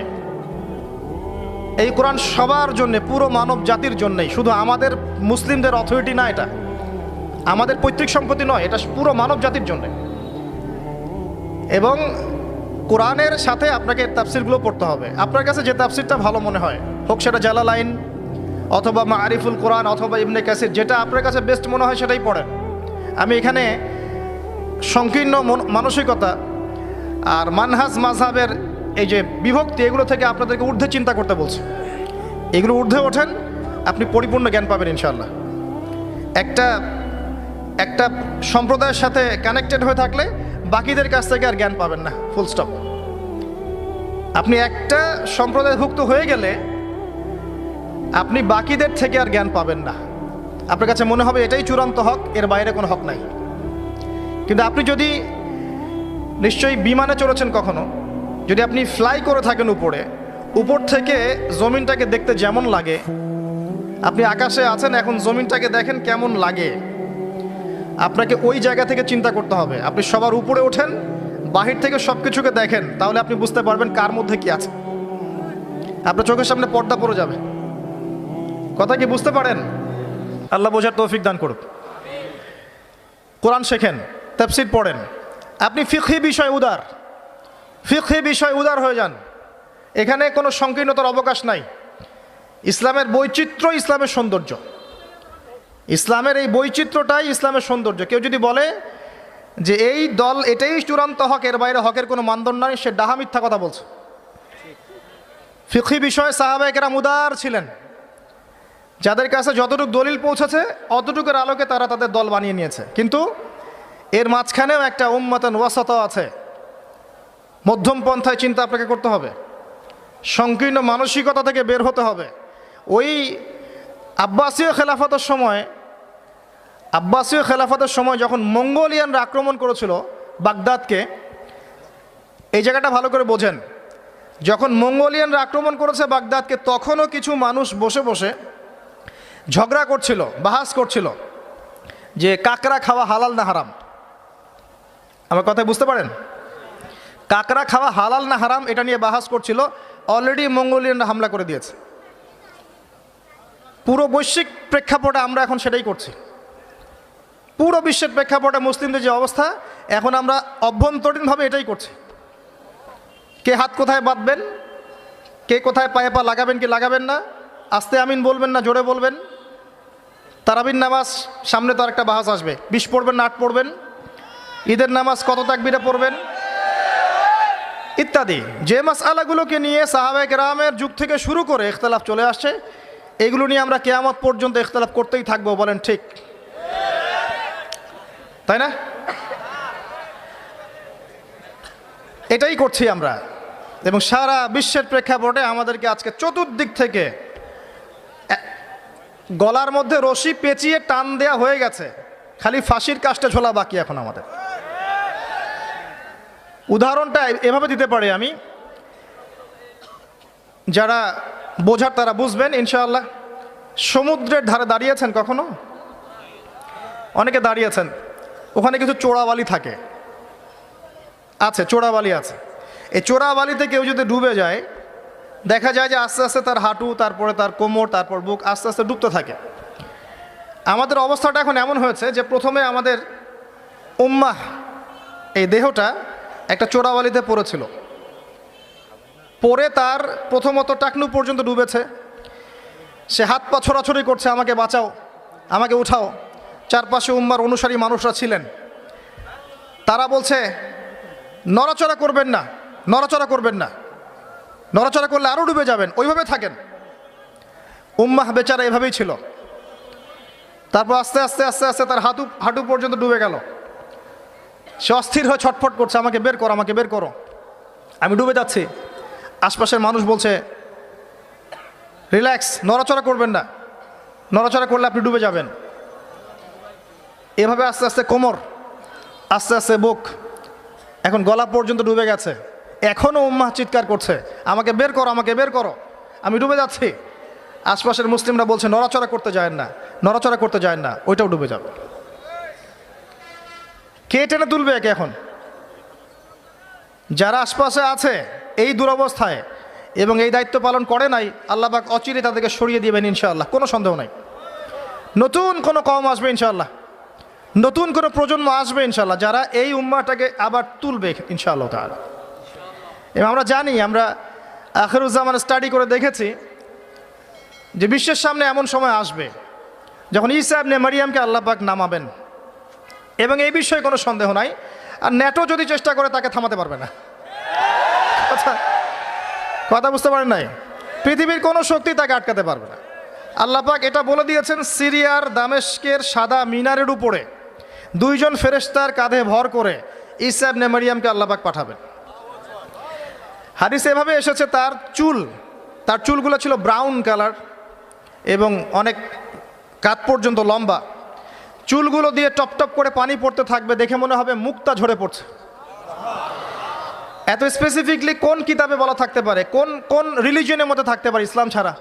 এই কোরআন সবার জন্যে, পুরো মানব জাতির জন্যেই। শুধু আমাদের মুসলিমদের অথরিটি না, এটা আমাদের পৈতৃক সম্পত্তি নয়, এটা পুরো মানব জাতির জন্যে। এবং কোরআনের সাথে আপনাকে তাফসিরগুলো পড়তে হবে। আপনার কাছে যে তাফসিরটা ভালো মনে হয়, হোক সেটা জালালাইন অথবা মারিফুল কোরআন অথবা ইবনে কাসির, যেটা আপনার কাছে বেস্ট মনে হয় সেটাই পড়েন। আমি এখানে সংকীর্ণ মানসিকতা আর মানহাজ মাযহাবের এই যে বিভক্তি, এগুলো থেকে আপনাদেরকে ঊর্ধ্বে চিন্তা করতে বলছে। এগুলো ঊর্ধ্বে ওঠেন, আপনি পরিপূর্ণ জ্ঞান পাবেন ইনশাআল্লাহ। একটা সম্প্রদায়ের সাথে কানেক্টেড হয়ে থাকলে বাকিদের কাছ থেকে আর জ্ঞান পাবেন না, ফুল স্টপ। আপনি একটা সম্প্রদায়ভুক্ত হয়ে গেলে আপনি বাকিদের থেকে আর জ্ঞান পাবেন না। আপনার কাছে মনে হবে এটাই চূড়ান্ত হক, এর বাইরে কোনো হক নাই। কিন্তু আপনি যদি নিশ্চয়ই বিমানে চড়েছেন কখনো, যদি আপনি ফ্লাই করে থাকেন উপর থেকে জমিনটাকে দেখতে যেমন লাগে, আপনি আকাশে আছেন, এখন জমিনটাকে দেখেন কেমন লাগে, আপনাকে ওই জায়গা থেকে চিন্তা করতে হবে। আপনি সবার উপরে ওঠেন, বাহির থেকে সব কিছুকে দেখেন, তাহলে আপনি বুঝতে পারবেন কার মধ্যে কি আছে। আপনার চোখের সামনে পর্দা পড়ে যাবে। কথা কি বুঝতে পারেন? আল্লাহ বোঝার তৌফিক দান করুক। কোরআন শেখেন, তাফসীর পড়েন, আপনি ফিকহি বিষয় উদার হয়ে যান। এখানে কোনো সংকীর্ণতার অবকাশ নাই। ইসলামের বৈচিত্র্য ইসলামের সৌন্দর্য, ইসলামের এই বৈচিত্র্যটাই ইসলামের সৌন্দর্য। কেউ যদি বলে যে এই দল এটাই চূড়ান্ত হক, এর বাইরে হকের কোনো মানদণ্ড নাই, সে ডাহা মিথ্যা কথা বলছে। ফিকহি বিষয়ে সাহাবায়ে কেরাম উদার ছিলেন। যাদের কাছে যতটুকু দলিল পৌঁছেছে অতটুকুর আলোকে তারা তাদের দল বানিয়ে নিয়েছে। কিন্তু এর মাঝখানেও একটা উম্মাতান ওয়াসাতা আছে, মধ্যম পন্থায় চিন্তা আপনাকে করতে হবে, সংকীর্ণ মানসিকতা থেকে বের হতে হবে। ওই আব্বাসীয় খেলাফতের সময় যখন মঙ্গোলিয়ানরা আক্রমণ করেছিল বাগদাদকে, এই জায়গাটা ভালো করে বোঝেন। যখন মঙ্গোলিয়ানরা আক্রমণ করেছে বাগদাদকে, তখনও কিছু মানুষ বসে বসে ঝগড়া করছিল, বাহাস করছিল যে কাকড়া খাওয়া হালাল না হারাম। আমার কথা বুঝতে পারেন? কাকড়া খাওয়া হালাল না হারাম এটা নিয়ে বাহাস করছিল। অলরেডি মঙ্গোলিয়ানরা হামলা করে দিয়েছে। পুরো বৈশ্বিক প্রেক্ষাপটে আমরা এখন সেটাই করছি। পুরো বিশ্বের প্রেক্ষাপটে মুসলিমদের যে অবস্থা, এখন আমরা অভ্যন্তরীণভাবে এটাই করছি। কে হাত কোথায় বাঁধবেন, কে কোথায় পায়ে পা লাগাবেন কি লাগাবেন না, আস্তে আমিন বলবেন না জোরে বলবেন, তারাবির নামাজ সামনে তো আরেকটা বাহাস আসবে, 20 পড়বেন না 8 পড়বেন, ঈদের নামাজ কত তাকবীরে পড়বেন ইত্যাদি। যে মাসআলাগুলোকে নিয়ে সাহাবায়ে কেরামের যুগ থেকে শুরু করে ইখতিলাফ চলে আসছে, এগুলো নিয়ে আমরা কিয়ামত পর্যন্ত ইখতিলাফ করতেই থাকবো। বলেন ঠিক, তাই না? এটাই করছি আমরা। এবং সারা বিশ্বের প্রেক্ষাপটে আমাদেরকে আজকে চতুর্দিক থেকে গলার মধ্যে রশি পেঁচিয়ে টান দেয়া হয়ে গেছে, খালি ফাঁসির কাজটা ঝোলা বাকি এখন আমাদের। উদাহরণটা এভাবে দিতে পারি আমি, যারা বোঝার তারা বুঝবেন ইনশাআল্লাহ। সমুদ্রের ধারে দাঁড়িয়েছেন কখনো? অনেকে দাঁড়িয়েছেন, ওখানে কিছু চোরাবালি থাকে, আছে চোরাবালি আছে। এই চোরাবালিতে কেউ যদি ডুবে যায়, দেখা যায় যে আস্তে আস্তে তার হাঁটু, তারপরে তার কোমর, তারপর বুক আস্তে আস্তে ডুবতে থাকে। আমাদের অবস্থাটা এখন এমন হয়েছে যে প্রথমে আমাদের উম্মাহ, এই দেহটা একটা চোরাবালিতে পড়েছিল, পরে তার প্রথমত টাকনু পর্যন্ত ডুবেছে। সে হাত পা ছোড়াছড়ি করছে, আমাকে বাঁচাও, আমাকে উঠাও। চারপাশে উম্মার অনুসারী মানুষরা ছিলেন, তারা বলছে নড়াচড়া করবেন না, নড়াচড়া করবেন না, নড়াচড়া করলে আরও ডুবে যাবেন, ওইভাবে থাকেন। উম্মাহ বেচারা এভাবেই ছিল। তারপর আস্তে আস্তে আস্তে আস্তে তার হাঁটু পর্যন্ত ডুবে গেল। সে অস্থির হয়ে ছটফট করছে, আমাকে বের করো, আমাকে বের করো, আমি ডুবে যাচ্ছি। আশপাশের মানুষ বলছে রিল্যাক্স, নড়াচড়া করবেন না, নড়াচড়া করলে আপনি ডুবে যাবেন। এভাবে আস্তে আস্তে কোমর, আস্তে আস্তে বুক, এখন গলা পর্যন্ত ডুবে গেছে। এখনও উম্মাহ চিৎকার করছে, আমাকে বের করো, আমাকে বের করো, আমি ডুবে যাচ্ছি। আশপাশের মুসলিমরা বলছে নড়াচড়া করতে যায় না, নড়াচড়া করতে যায় না, ওইটাও ডুবে যাবে। কে টেনে তুলবে একে? এখন যারা আশপাশে আছে এই দুরবস্থায় এবং এই দায়িত্ব পালন করে নাই, আল্লাহ পাক অচিরে তাদেরকে সরিয়ে দিবেন ইনশাআল্লাহ, কোনো সন্দেহ নাই। নতুন কোনো কওম আসবে ইনশাআল্লাহ, নতুন কোনো প্রজন্ম আসবে ইনশাআল্লাহ, যারা এই উম্মাহটাকে আবার তুলবে ইনশাআল্লাহ তাআলা। এবং আমরা জানি, আমরা আখিরুজ্জামান স্টাডি করে দেখেছি যে বিশ্বের সামনে এমন সময় আসবে যখন ঈসা ইবনে মারিয়ামকে আল্লাহ পাক নামাবেন, এবং এই বিষয়ে কোনো সন্দেহ নাই। আর ন্যাটো যদি চেষ্টা করে তাকে থামাতে পারবে না। কথা বুঝতে পারেন নাই? পৃথিবীর কোনো শক্তি তাকে আটকাতে পারবে না। আল্লাহ পাক এটা বলে দিয়েছেন, সিরিয়ার দামেস্কের সাদা মিনারের উপরে 2 জন ফেরেশতার কাঁধে ভর করে ঈসা ইবনে মারইয়ামকে আল্লাহ পাক পাঠাবেন। হাদিসে এভাবে এসেছে, তার চুলগুলো ছিল ব্রাউন কালার এবং অনেক কাত পর্যন্ত লম্বা। চুলগুলো দিয়ে টপ টপ করে পানি পড়তে থাকবে, দেখে মনে হবে মুক্তা ঝরে পড়ছে। এত স্পেসিফিকলি কোন কিতাবে বলা থাকতে পারে, কোন রিলিজিয়নের মধ্যে থাকতে পারে ইসলাম ছাড়া?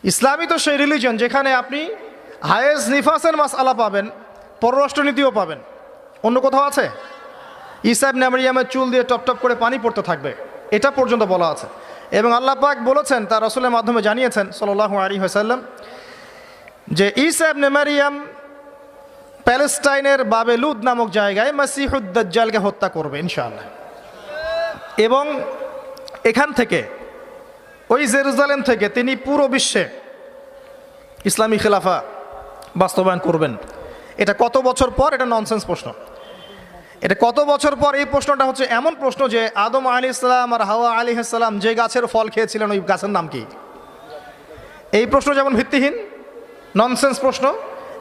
ইসলামই তো সেই রিলিজিয়ন যেখানে আপনি হায়েজ নিফাসের মাসআলা পাবেন, পররাষ্ট্রনীতিও পাবেন। অন্য কোথাও আছে? ঈসা ইবনে মারইয়ামের চুল দিয়ে টপ টপ করে পানি পড়তে থাকবে, এটা পর্যন্ত বলা আছে। এবং আল্লাহ পাক বলেছেন, তার রাসূলের মাধ্যমে জানিয়েছেন সাল্লাল্লাহু আলাইহি ওয়াসাল্লাম, যে ঈসা ইবনে মারইয়াম প্যালেস্টাইনের বাবেলুদ নামক জায়গায় মাসিহুদ দাজ্জালকে হত্যা করবে ইনশাআল্লাহ। এবং এখান থেকে, ওই জেরুজালেম থেকে তিনি পুরো বিশ্বে ইসলামী খেলাফা বাস্তবায়ন করবেন। এটা কত বছর পর? এটা ননসেন্স প্রশ্ন। এটা কত বছর পর? এই প্রশ্নটা হচ্ছে এমন প্রশ্ন যে আদম আলাইহিস সালাম আর হাওয়া আলাইহিস সালাম যে গাছের ফল খেয়েছিলেন, ওই গাছের নাম কি? এই প্রশ্ন যেমন ভিত্তিহীন, ননসেন্স প্রশ্ন,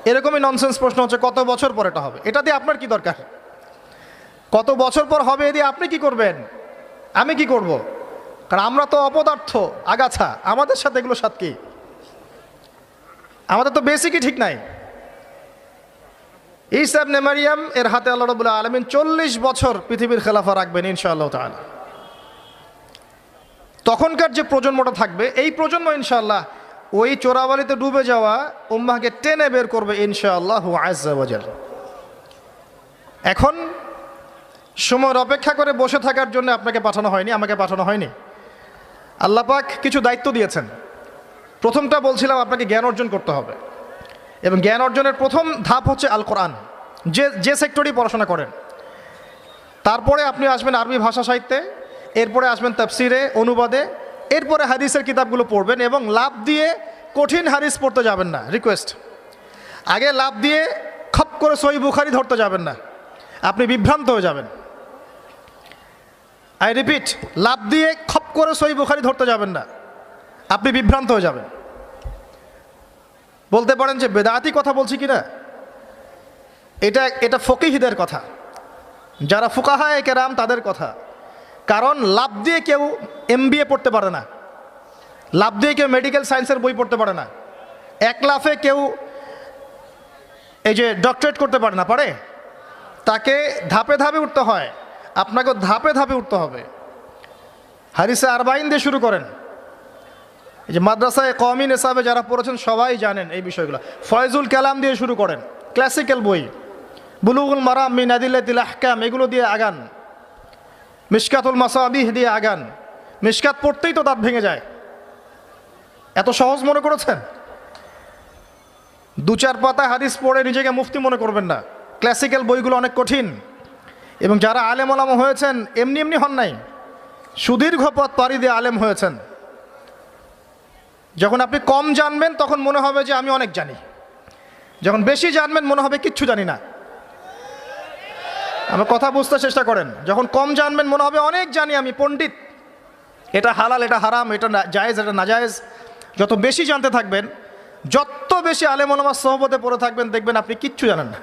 এরকমই ননসেন্স প্রশ্ন হচ্ছে কত বছর পর এটা হবে। এটা দিয়ে আপনার কি দরকার? কত বছর পর হবে এ দিয়ে আপনি কি করবেন? আমি কি করব? কারণ আমরা তো অপদার্থ, আগাছা, আমাদের সাথে এগুলো সাথে কি? আমাদের তো বেসিকই ঠিক নাই। ঈসা ইবনে মারইয়াম এর হাতে আল্লাহ রাব্বুল আলামিন 40 বছর পৃথিবীর খেলাফা রাখবেন ইনশাআল্লাহ তাআলা। তখনকার যে প্রজন্মটা থাকবে, এই প্রজন্ম ইনশাআল্লাহ ওই চোরাবালিতে ডুবে যাওয়া উম্মাহকে টেনে বের করবে ইনশাআল্লাহ আযজা ওয়া জাল। এখন সময়ের অপেক্ষা করে বসে থাকার জন্য আপনাকে পাঠানো হয়নি, আমাকে পাঠানো হয়নি। আল্লাহ পাক কিছু দায়িত্ব দিয়েছেন। প্রথমটা বলছিলাম, আপনাকে জ্ঞান অর্জন করতে হবে, এবং জ্ঞান অর্জনের প্রথম ধাপ হচ্ছে আল কোরআন। যে সেক্টরেই পড়াশোনা করেন, তারপরে আপনি আসবেন আরবি ভাষা সাহিত্যে, এরপরে আসবেন তাফসিরে, অনুবাদে, এরপরে হাদিসের কিতাবগুলো পড়বেন। এবং লাভ দিয়ে কঠিন হাদিস পড়তে যাবেন না, রিকোয়েস্ট। আগে লাভ দিয়ে খপ করে সহিহ বুখারী ধরতে যাবেন না, আপনি বিভ্রান্ত হয়ে যাবেন। আই রিপিট, লাভ দিয়ে খপ করে সহিহ বুখারী ধরতে যাবেন না, আপনি বিভ্রান্ত হয়ে যাবেন। বলতে পারেন যে বেদাতি কথা বলছি কিনা, এটা ফকিহদের কথা, যারা ফুকাহায়ে কেরাম তাদের কথা। কারণ লাভ দিয়ে কেউ MBA পড়তে পারে না, লাভ দিয়ে কেউ মেডিকেল সায়েন্সের বই পড়তে পারে না, 1 লাফে কেউ এই যে ডক্টরেট করতে পারে না, পারে? তাকে ধাপে ধাপে উঠতে হয়, আপনাকে ধাপে ধাপে উঠতে হবে। হাদিসে আরবাইন দিয়ে শুরু করেন। এই যে মাদ্রাসায় কওমি নিসাবে যারা পড়েছেন সবাই জানেন এই বিষয়গুলো। ফয়জুল কালাম দিয়ে শুরু করেন, ক্লাসিক্যাল বই, বুলুগুল মারাম মিন আদিল্লাতিল আহকাম, এগুলো দিয়ে আগান। মিশকাতুল মাসাবিহ দিয়ে আগান। মিশকাত পড়তেই তো দাঁত ভেঙে যায়, এত সহজ মনে করেছেন? 2-4 পাতা হাদিস পড়ে নিজেকে মুফতি মনে করবেন না। ক্লাসিক্যাল বইগুলো অনেক কঠিন, এবং যারা আলেম ওলামা হয়েছেন এমনি এমনি হন নাই, সুদীর্ঘ পথ পাড়ি দিয়ে আলেম হয়েছেন। যখন আপনি কম জানবেন তখন মনে হবে যে আমি অনেক জানি, যখন বেশি জানবেন মনে হবে কিচ্ছু জানি না। আমার কথা বুঝতে চেষ্টা করেন। যখন কম জানবেন মনে হবে অনেক জানি, আমি পণ্ডিত, এটা হালাল, এটা হারাম, এটা জায়েজ, এটা নাজায়েজ। যত বেশি জানতে থাকবেন, যত বেশি আলেম ওলামার সোহবতে পড়ে থাকবেন, দেখবেন আপনি কিচ্ছু জানেন না।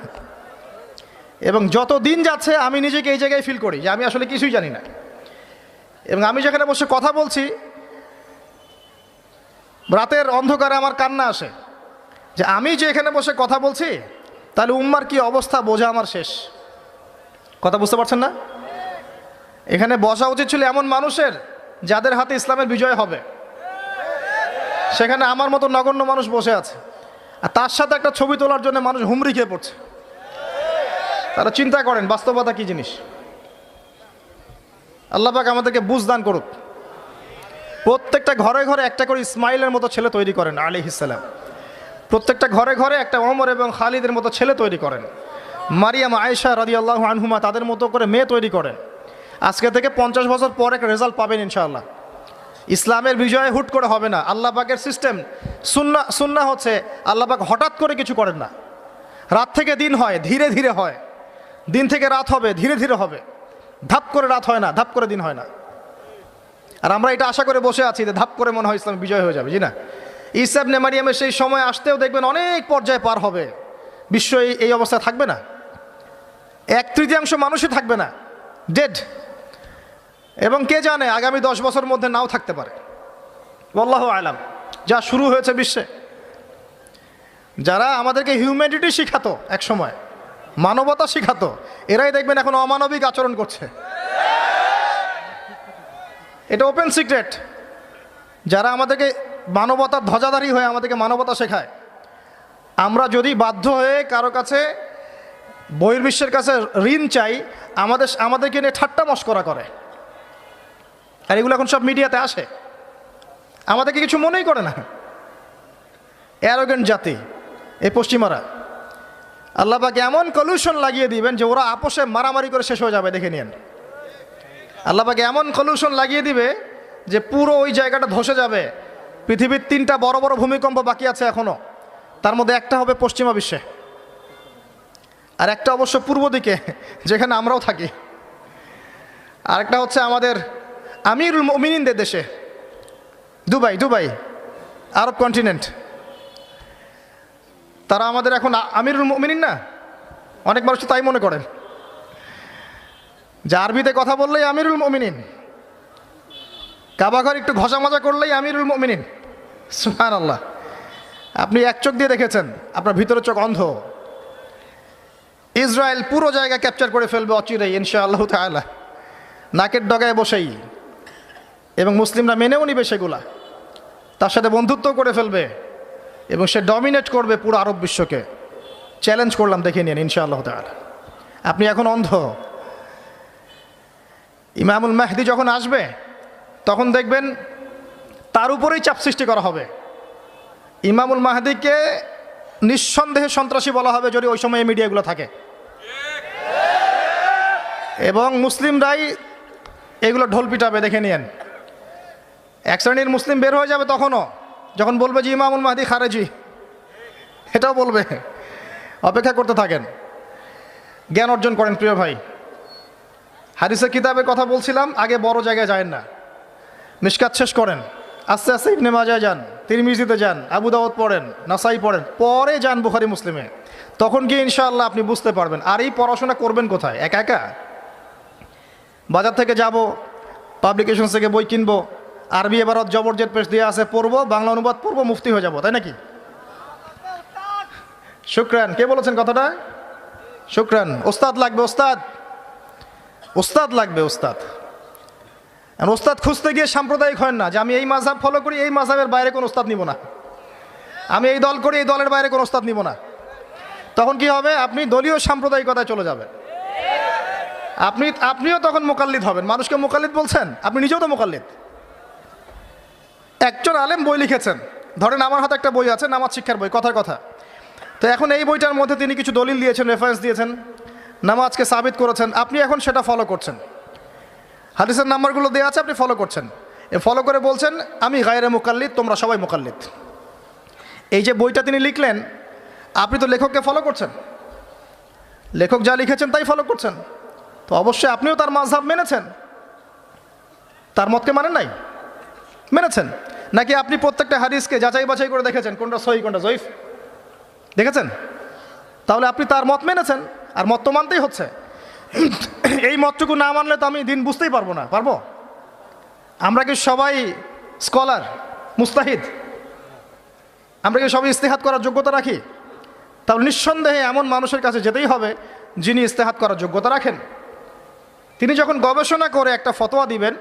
এবং যত দিন যাচ্ছে আমি নিজেকে এই জায়গায় ফিল করি যে আমি আসলে কিছুই জানি না। এবং আমি যেখানে বসে কথা বলছি, রাতের অন্ধকারে আমার কান্না আসে যে আমি যে এখানে বসে কথা বলছি, তাহলে উম্মার কি অবস্থা বোঝা আমার শেষ। কথা বুঝতে পারছেন না? এখানে বসা উচিত ছিল এমন মানুষের যাদের হাতে ইসলামের বিজয় হবে। সেখানে আমার মতো নগণ্য মানুষ বসে আছে, আর তার সাথে একটা ছবি তোলার জন্য মানুষ হুমড়ি খেয়ে পড়ছে। তারা চিন্তা করেন বাস্তবতা কি জিনিস। আল্লাহ পাক আমাদেরকে বুঝ দান করুক। প্রত্যেকটা ঘরে ঘরে একটা করে ইসমাইলের মতো ছেলে তৈরি করেন আলাইহিস সালাম। প্রত্যেকটা ঘরে ঘরে একটা ওমর এবং খালিদের মতো ছেলে তৈরি করেন। মারিয়াম, আয়েশা রাদিয়াল্লাহু আনহুমা তাদের মতো করে মেয়ে তৈরি করেন। আজকে থেকে 50 বছর পর একটা রেজাল্ট পাবেন ইনশাআল্লাহ। ইসলামের বিজয় হুট করে হবে না। আল্লাহ পাকের সিস্টেম, সুন্নাহ হচ্ছে আল্লাহ পাক হঠাৎ করে কিছু করেন না। রাত থেকে দিন হয়, ধীরে ধীরে হয়। দিন থেকে রাত হবে, ধীরে ধীরে হবে। ধাপ করে রাত হয় না, ধাপ করে দিন হয় না। আর আমরা এটা আশা করে বসে আছি যে ধাপ করে মনে হয় ইসলাম বিজয় হয়ে যাবে, জি না। ঈসা ইবনে মারিয়ামের সেই সময় আসতেও দেখবেন অনেক পর্যায়ে পার হবে, বিশ্ব এই অবস্থায় থাকবে না, 1/3 মানুষই থাকবে না, ডেড। এবং কে জানে আগামী 10 বছরের মধ্যে নাও থাকতে পারে, আল্লাহু আলাম। যা শুরু হয়েছে বিশ্বে, যারা আমাদেরকে হিউম্যানিটি শিখাতো, এক সময় মানবতা শিখাতো, এরাই দেখবেন এখন অমানবিক আচরণ করছে। এটা ওপেন সিক্রেট। যারা আমাদেরকে মানবতার ধ্বজাধারী হয়ে আমাদেরকে মানবতা শেখায়, আমরা যদি বাধ্য হয়ে কারো কাছে বহির্বিশ্বের কাছে ঋণ চাই, আমাদেরকে নিয়ে ঠাট্টা মশকরা করে। আর এগুলো এখন সব মিডিয়াতে আসে, আমাদেরকে কিছু মনেই করে না। অ্যারোগেন্ট জাতি এই পশ্চিমারা। আল্লাহ পাক এমন কলিউশন লাগিয়ে দিবেন যে ওরা আপোষে মারামারি করে শেষ হয়ে যাবে, দেখে নিন। আল্লাহ পাক এমন কলিউশন লাগিয়ে দিবে যে পুরো ওই জায়গাটা ধসে যাবে। পৃথিবীর 3টা বড় বড় ভূমিকম্প বাকি আছে এখনো, তার মধ্যে একটা হবে পশ্চিমা বিশ্বে, আর একটা অবশ্য পূর্ব দিকে যেখানে আমরাও থাকি, আরেকটা হচ্ছে আমাদের আমিরুল মুমিনিনদের দেশে, দুবাই, আরব কন্টিনেন্ট। তারা আমাদের এখন আমিরুল মুমিনিন না, অনেক মানুষ তাই মনে করেন যে আরবিতে কথা বললেই আমিরুল মুমিনিন, কাবাঘর একটু ঘষা মাজা করলেই আমিরুল মুমিনিন। সুবহানাল্লাহ। আপনি এক চোখ দিয়ে দেখেছেন, আপনার ভিতরের চোখ অন্ধ। ইসরায়েল পুরো জায়গা ক্যাপচার করে ফেলবে অচিরেই ইনশাআল্লাহ তাআলা, নাকের ডগায় বসেই, এবং মুসলিমরা মেনেও নিবে সেগুলা, তার সাথে বন্ধুত্ব করে ফেলবে, এবং সে ডমিনেট করবে পুরো আরব বিশ্বকে। চ্যালেঞ্জ করলাম, দেখে নিন ইনশাআল্লাহ তাআলা। আপনি এখন অন্ধ। ইমামুল মাহদি যখন আসবে তখন দেখবেন তার উপরেই চাপ সৃষ্টি করা হবে। ইমামুল মাহদিকে নিঃসন্দেহে সন্ত্রাসী বলা হবে যদি ওই সময় মিডিয়াগুলো থাকে, এবং মুসলিমরাই এগুলো ঢোল পিটাবে, দেখে নিন। এক শ্রেণীর মুসলিম বের হয়ে যাবে তখনও, যখন বলবে যে ইমামুল মাহদি খারেজি, এটাও বলবে। অপেক্ষা করতে থাকেন, জ্ঞান অর্জন করেন প্রিয় ভাই। হাদিসের কিতাবের কথা বলছিলাম, আগে বড় জায়গায় যায় না, মিশকাত শেষ করেন, আস্তে আস্তে ইবনে মাজাহ যান, তিরমিজিতে যান, আবু দাউদ পড়েন, নাসাই পড়েন, পরে যান বুখারী মুসলিমে। তখন গিয়ে ইনশাআল্লাহ আপনি বুঝতে পারবেন। আর এই পড়াশোনা করবেন কোথায়? একা একা? বাজার থেকে যাব, পাবলিকেশন থেকে বই কিনবো, আরবি এবারত জবরজেদ পেশ দিয়ে আছে, পড়বো, বাংলা অনুবাদ পড়বো, মুফতি হয়ে যাবো, তাই নাকি? শুকরান। কে বলেছেন কথাটা? শুকরান। ওস্তাদ লাগবে, ওস্তাদ লাগবে, ওস্তাদ। আর ওস্তাদ খুঁজতে গিয়ে সাম্প্রদায়িক হয় না যে আমি এই মাযহাব ফলো করি, এই মাযহাবের বাইরে কোনো ওস্তাদ নিব না, আমি এই দল করি, এই দলের বাইরে কোনো ওস্তাদ নিব না। তখন কি হবে? আপনি দলীয় সাম্প্রদায়িকতায় চলে যাবেন। আপনিও তখন মুকাল্লিদ হবেন। মানুষকে মুকাল্লিদ বলছেন, আপনি নিজেও তো মুকাল্লিদ। একজন আলেম বই লিখেছেন, ধরেন আমার হাতে একটা বই আছে, নামাজ শিক্ষার বই, কথার কথা। তো এখন এই বইটার মধ্যে তিনি কিছু দলিল দিয়েছেন, রেফারেন্স দিয়েছেন, নামাজকে সাবিত করেছেন, আপনি এখন সেটা ফলো করছেন। হাদিসের নাম্বারগুলো দেওয়া আছে, আপনি ফলো করছেন। ফলো করে বলছেন আমি গায়রে মুকাল্লিদ, তোমরা সবাই মুকাল্লিদ। এই যে বইটা তিনি লিখলেন, আপনি তো লেখককে ফলো করছেন, লেখক যা লিখেছেন তাই ফলো করছেন। তো অবশ্যই আপনিও তার মাযহাব মেনেছেন, তার মতকে মানেন নাই? মেনেছেন। নাকি আপনি প্রত্যেকটা হাদিসকে যাচাই বাছাই করে দেখেছেন কোনটা সহিহ কোনটা জয়ীফ? দেখেছেন? তাহলে আপনি তার মত মেনেছেন, আর মত তো মানতেই হচ্ছে। এই মতটুকু না মানলে তো আমি দিন বুঝতেই পারবো না। পারবো? আমরা কি সবাই স্কলার, মুস্তাহিদ? আমরা কি সবাই ইস্তেহাদ করার যোগ্যতা রাখি? তাহলে নিঃসন্দেহে এমন মানুষের কাছে যেতেই হবে যিনি ইস্তেহাদ করার যোগ্যতা রাখেন। তিনি যখন গবেষণা করে একটা ফতোয়া দিবেন,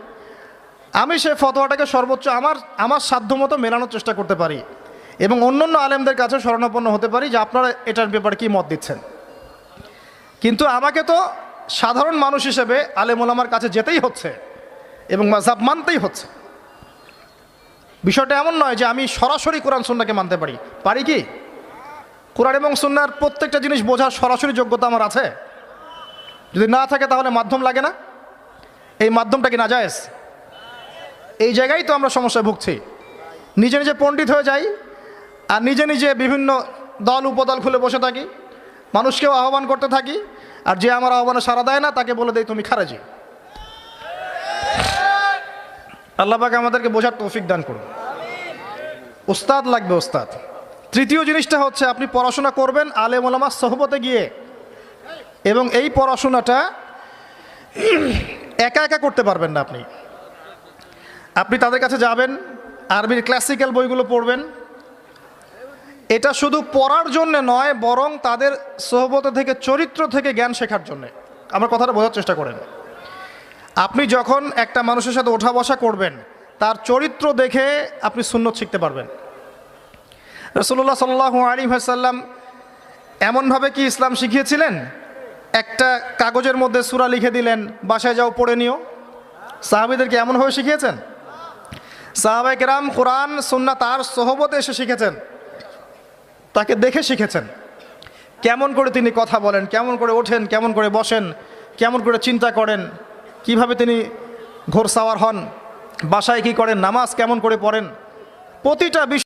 আমি সেই ফতোয়াটাকে সর্বোচ্চ আমার সাধ্যমতো মেলানোর চেষ্টা করতে পারি, এবং অন্যান্য আলেমদের কাছে শরণাপন্ন হতে পারি যে আপনারা এটার ব্যাপারে কী মত দিচ্ছেন। কিন্তু আমাকে তো সাধারণ মানুষ হিসেবে আলেম ওলামার কাছে যেতেই হচ্ছে এবং মাযহাব মানতেই হচ্ছে। বিষয়টা এমন নয় যে আমি সরাসরি কোরআন সুন্নাহকে মানতে পারি কি? কোরআন এবং সুন্নাহর প্রত্যেকটা জিনিস বোঝার সরাসরি যোগ্যতা আমার আছে? যদি না থাকে তাহলে মাধ্যম লাগে না? এই মাধ্যমটা কি নাজায়েজ? এই জায়গায় তো আমরা সমস্যায় ভুগছি। নিজে নিজে পণ্ডিত হয়ে যাই, আর নিজে নিজে বিভিন্ন দল উপদল খুলে বসে থাকি, মানুষকেও আহ্বান করতে থাকি, আর যে আমার আহ্বানে সাড়া দেয় না তাকে বলে দেয় তুমি খারেজি। আল্লাহ পাক আমাদেরকে বোঝার তৌফিক দান করুন। উস্তাদ লাগবে, উস্তাদ। তৃতীয় জিনিসটা হচ্ছে আপনি পড়াশোনা করবেন আলেম ওলামার সোহবতে গিয়ে, এবং এই পড়াশোনাটা একা একা করতে পারবেন না। আপনি তাদের কাছে যাবেন, আরবির ক্লাসিক্যাল বইগুলো পড়বেন। এটা শুধু পড়ার জন্যে নয়, বরং তাদের সোহবতে থেকে, চরিত্র থেকে জ্ঞান শেখার জন্যে। আমার কথাটা বোঝার চেষ্টা করেন। আপনি যখন একটা মানুষের সাথে ওঠা বসা করবেন, তার চরিত্র দেখে আপনি সুন্নত শিখতে পারবেন। রাসূলুল্লাহ সাল্লাল্লাহু আলাইহি ওয়াসাল্লাম এমনভাবে কি ইসলাম শিখিয়েছিলেন? একটা কাগজের মধ্যে সূরা লিখে দিলেন, বাসায় যাও পড়ে নিও। সাহাবীদেরকে এমনভাবে শিখিয়েছেন? সাহাবায়ে কেরাম কোরআন সুন্নাহ তার সোহবতে এসে শিখেছেন, তাকে দেখে শিখেছেন। কেমন করে তিনি কথা বলেন, কেমন করে ওঠেন, কেমন করে বসেন, কেমন করে চিন্তা করেন, কিভাবে তিনি ঘোড়সাওয়ার হন, বাসায় কি করেন, নামাজ কেমন করে পড়েন, প্রতিটা বিষয়